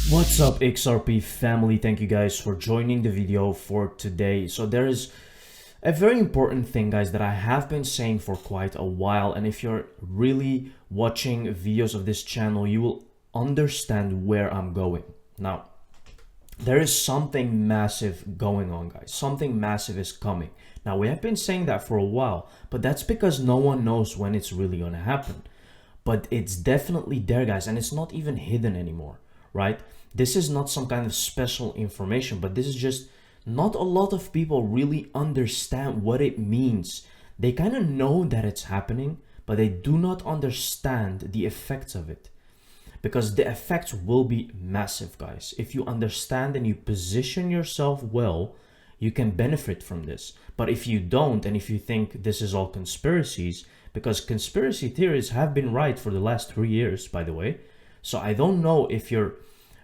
What's up, XRP family? Thank you guys for joining the video for today. So there is a very important thing, guys, that I have been saying for quite a while, and if you're really watching videos of this channel, you will understand where I'm going. Now, there is something massive going on, guys. Something massive is coming. Now, we have been saying that for a while, but that's because no one knows when it's really going to happen. But it's definitely there, guys, and it's not even hidden anymore, right? This is not some kind of special information, but this is just not a lot of people really understand what it means. They kind of know that it's happening, but they do not understand the effects of it. Because the effects will be massive, guys. If you understand and you position yourself well, you can benefit from this. But if you don't, and if you think this is all conspiracies, because conspiracy theories have been right for the last 3 years, by the way. So I don't know if you're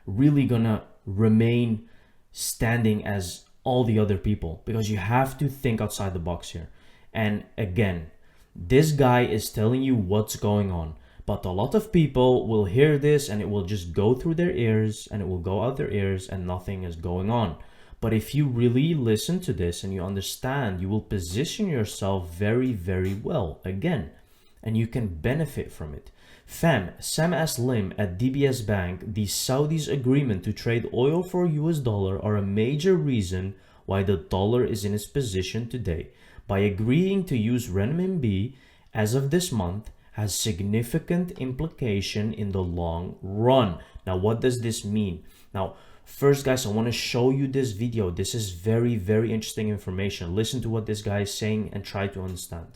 really gonna remain standing as all the other people, because you have to think outside the box here. And again, this guy is telling you what's going on, but a lot of people will hear this and it will just go through their ears and it will go out their ears and nothing is going on. But if you really listen to this and you understand, you will position yourself very, very well again, and you can benefit from it. Fam, Sam S. Lim at DBS Bank, the Saudis' agreement to trade oil for US dollar are a major reason why the dollar is in its position today. By agreeing to use renminbi as of this month has significant implication in the long run. Now, what does this mean? Now, first, guys, I want to show you this video. This is very, very interesting information. Listen to what this guy is saying and try to understand.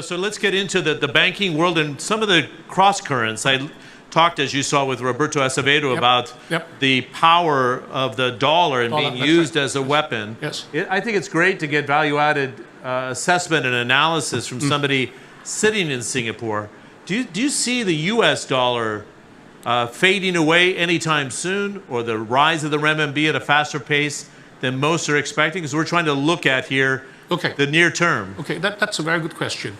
So let's get into the banking world and some of the cross currents. I talked, as you saw, with Roberto Acevedo about the power of the dollar and being used as a weapon. Yes. I think it's great to get value-added assessment and analysis from somebody sitting in Singapore. Do you see the U.S. dollar fading away anytime soon, or the rise of the renminbi at a faster pace than most are expecting? Because we're trying to look at here the near term. Okay, that's a very good question.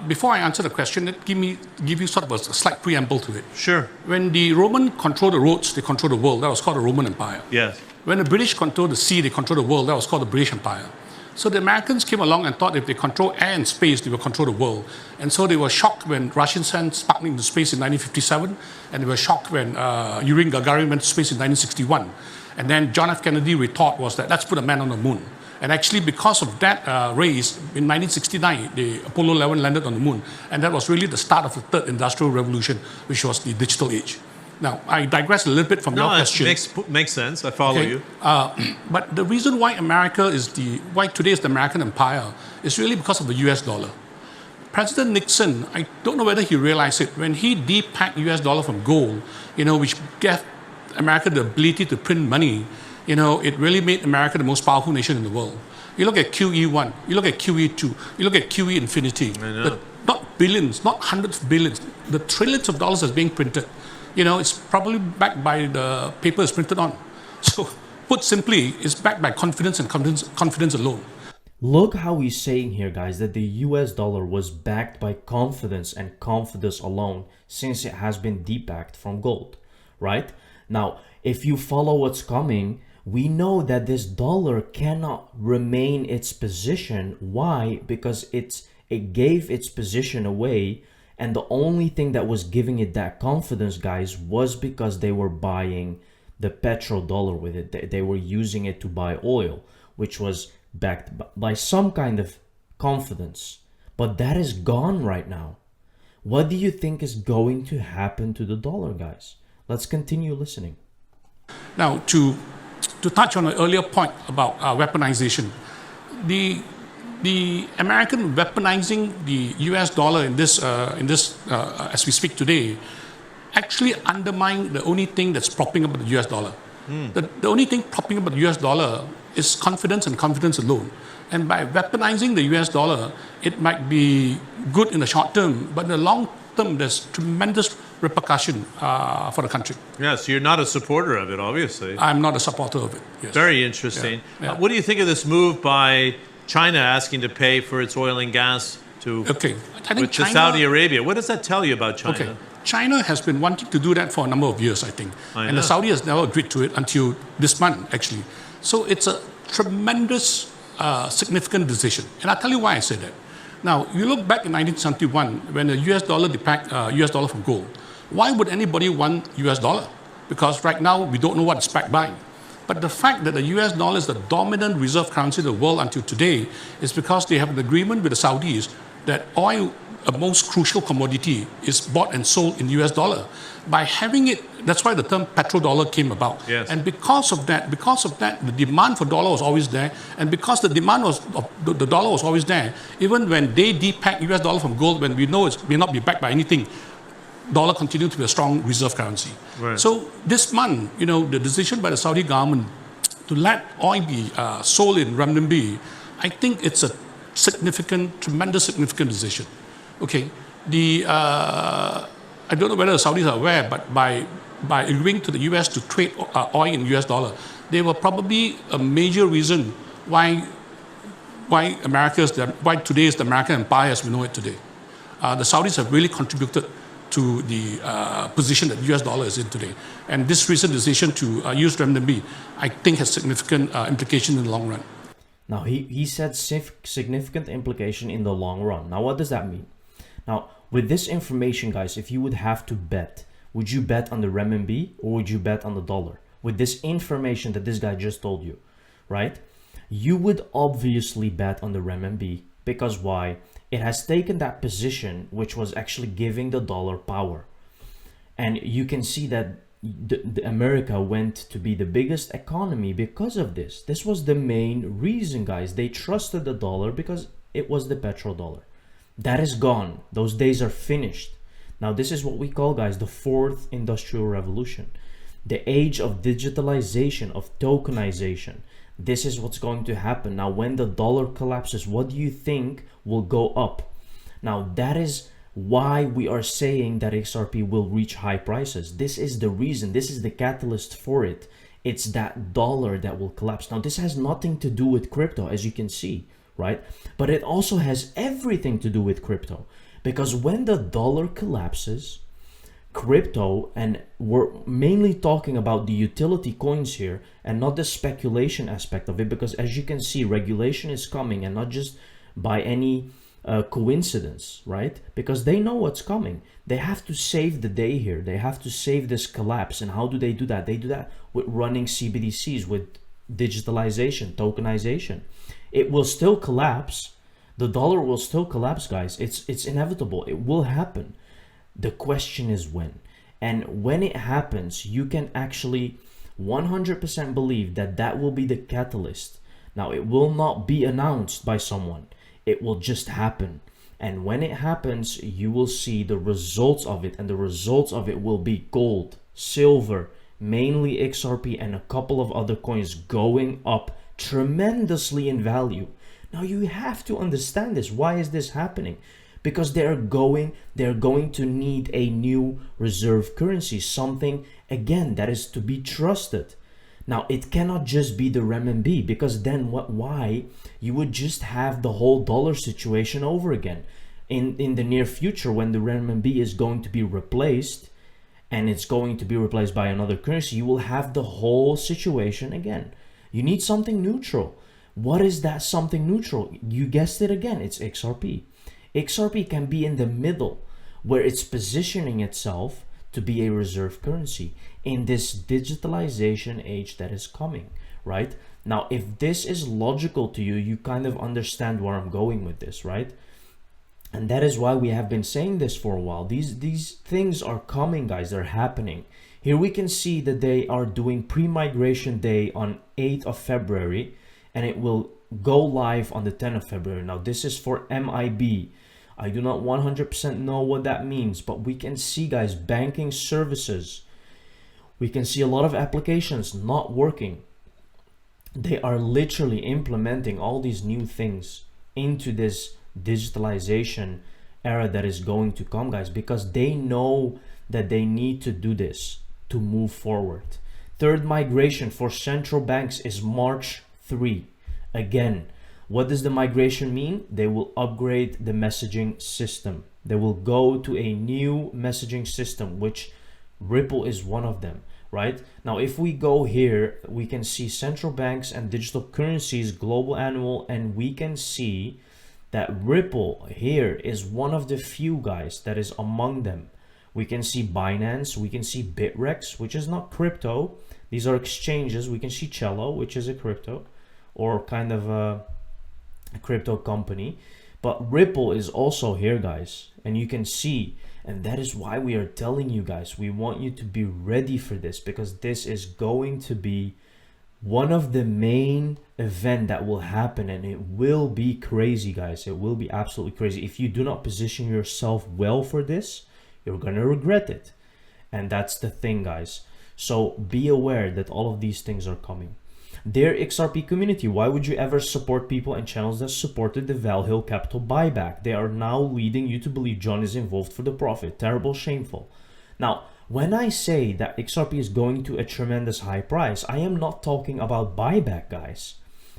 Before I answer the question, let give you sort of a slight preamble to it. Sure. When the Roman controlled the roads, they controlled the world. That was called the Roman Empire. Yes. When the British controlled the sea, they controlled the world. That was called the British Empire. So the Americans came along and thought if they control air and space, they will control the world. And so they were shocked when Russians sent Sputnik into space in 1957, and they were shocked when Yuri Gagarin went to space in 1961. And then John F. Kennedy retort was that let's put a man on the moon. And actually, because of that race, in 1969, the Apollo 11 landed on the moon. And that was really the start of the third industrial revolution, which was the digital age. Now, I digress a little bit from your question. Makes sense. I follow you. But the reason why why today is the American empire is really because of the US dollar. President Nixon, I don't know whether he realized it, when he depacked US dollar from gold, which gave America the ability to print money, it really made America the most powerful nation in the world. You look at QE1, you look at QE2, you look at QE infinity. Not billions, not hundreds of billions, the trillions of dollars that's being printed. It's probably backed by the paper it's printed on. So, put simply, it's backed by confidence and confidence alone. Look how he's saying here, guys, that the US dollar was backed by confidence and confidence alone since it has been debacked from gold, right? Now, if you follow what's coming, we know that this dollar cannot remain its position. Why? Because it gave its position away, and the only thing that was giving it that confidence, guys, was because they were buying the petrodollar with it. They were using it to buy oil, which was backed by some kind of confidence. But that is gone right now. What do you think is going to happen to the dollar, guys? Let's continue listening. Now, to touch on an earlier point about weaponization, the American weaponizing the US dollar in this as we speak today actually undermine the only thing that's propping up the US dollar. The only thing propping up the US dollar is confidence and confidence alone. And by weaponizing the US dollar, it might be good in the short term, but in the long term, there's tremendous repercussion for the country. Yeah, so you're not a supporter of it, obviously. I'm not a supporter of it, yes. Very interesting. What do you think of this move by China asking to pay for its oil and gas to I think with China, Saudi Arabia? What does that tell you about China? China has been wanting to do that for a number of years, I think. And the Saudi has never agreed to it until this month, actually. So it's a tremendous, significant decision. And I'll tell you why I say that. Now, you look back in 1971, when the US dollar depegged US dollar from gold. Why would anybody want US dollar? Because right now, we don't know what it's backed by. But the fact that the US dollar is the dominant reserve currency of the world until today is because they have an agreement with the Saudis that oil, a most crucial commodity, is bought and sold in US dollar. By having it, that's why the term petrodollar came about. Yes. And because of that, the demand for dollar was always there. And because the demand of the dollar was always there, even when they depegged US dollar from gold, when we know it may not be backed by anything, dollar continued to be a strong reserve currency. Right. So this month, the decision by the Saudi government to let oil be sold in renminbi, I think it's a significant, tremendous significant decision. Okay, I don't know whether the Saudis are aware, but by agreeing to the US to trade oil in US dollar, they were probably a major reason why today is the American empire as we know it today. The Saudis have really contributed to the position that US dollar is in today. And this recent decision to use renminbi, I think has significant implication in the long run. Now, he said significant implication in the long run. Now, what does that mean? Now, with this information, guys, if you would have to bet, would you bet on the renminbi or would you bet on the dollar? With this information that this guy just told you, right? You would obviously bet on the renminbi because why? It has taken that position which was actually giving the dollar power. And you can see that America went to be the biggest economy because of this. This was the main reason, guys. They trusted the dollar because it was the petrodollar. That is gone. Those days are finished. Now, this is what we call, guys, the fourth industrial revolution. The age of digitalization, of tokenization. This is what's going to happen. Now, when the dollar collapses, what do you think will go up? Now, that is why we are saying that XRP will reach high prices. This is the reason. This is the catalyst for it. It's that dollar that will collapse. Now, this has nothing to do with crypto, as you can see, right? But it also has everything to do with crypto. Because when the dollar collapses, crypto, and we're mainly talking about the utility coins here and not the speculation aspect of it, because as you can see, regulation is coming, and not just by any coincidence, right? Because they know what's coming. They have to save the day here. They have to save this collapse. And how do they do that? They do that with running CBDCs, with digitalization, tokenization. It will still collapse. The dollar will still collapse, guys. It's inevitable. It will happen. The question is when. And when it happens, you can actually 100% believe that that will be the catalyst. Now, it will not be announced by someone. It will just happen. And when it happens, you will see the results of it. And the results of it will be gold, silver, mainly XRP, and a couple of other coins going up tremendously in value. Now, you have to understand this. Why is this happening? Because they're going to need a new reserve currency, something, again, that is to be trusted. Now, it cannot just be the renminbi, because then why? You would just have the whole dollar situation over again. In the near future, when the renminbi is going to be replaced, and it's going to be replaced by another currency, you will have the whole situation again. You need something neutral. What is that something neutral? You guessed it again, it's XRP. XRP can be in the middle, where it's positioning itself to be a reserve currency in this digitalization age that is coming, right? Now, if this is logical to you, you kind of understand where I'm going with this, right? And that is why we have been saying this for a while. These things are coming, guys. They're happening. Here we can see that they are doing pre-migration day on 8th of February, and it will go live on the 10th of February. Now, this is for MIB. I do not 100% know what that means, but we can see, guys, banking services. We can see a lot of applications not working. They are literally implementing all these new things into this digitalization era that is going to come, guys, because they know that they need to do this to move forward. Third migration for central banks is March 3. Again, What does the migration mean? They will upgrade the messaging system. They will go to a new messaging system, which Ripple is one of them, right? Now, if we go here, we can see central banks and digital currencies, global annual, and we can see that Ripple here is one of the few guys that is among them. We can see Binance, we can see Bitrex, which is not crypto. These are exchanges. We can see Cello, which is a crypto or kind of a crypto company. But Ripple is also here, guys, and you can see, and that is why we are telling you guys, we want you to be ready for this, because this is going to be one of the main event that will happen, and it will be crazy, guys. It will be absolutely crazy. If you do not position yourself well for this, you're gonna regret it. And that's the thing, guys. So be aware that all of these things are coming. Dear XRP community, why would you ever support people and channels that supported the Val Hill Capital buyback? They are now leading you to believe John is involved for the profit. Terrible, shameful. Now, when I say that XRP is going to a tremendous high price, I am not talking about buyback, guys.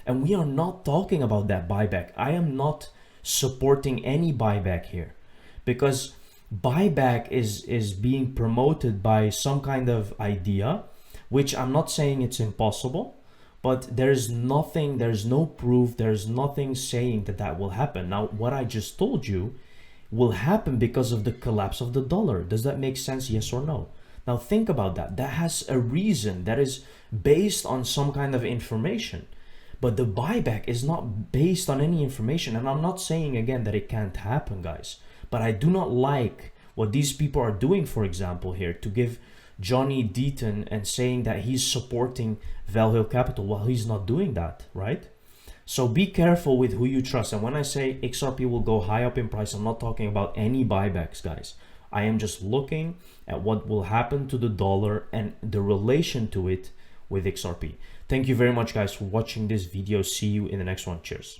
And we are not talking about that buyback. I am not supporting any buyback here, because buyback is being promoted by some kind of idea, which I'm not saying it's impossible, but there's nothing, there's no proof, there's nothing saying that that will happen. Now, what I just told you will happen because of the collapse of the dollar. Does that make sense? Yes or no? Now think about that. That has a reason, that is based on some kind of information. But the buyback is not based on any information. And I'm not saying again that it can't happen, guys. But I do not like what these people are doing, for example, here, to give Johnny Deaton and saying that he's supporting Val Hill Capital while he's not doing that, right? So be careful with who you trust. And when I say XRP will go high up in price, I'm not talking about any buybacks, guys. I am just looking at what will happen to the dollar and the relation to it with XRP. Thank you very much, guys, for watching this video. See you in the next one. Cheers.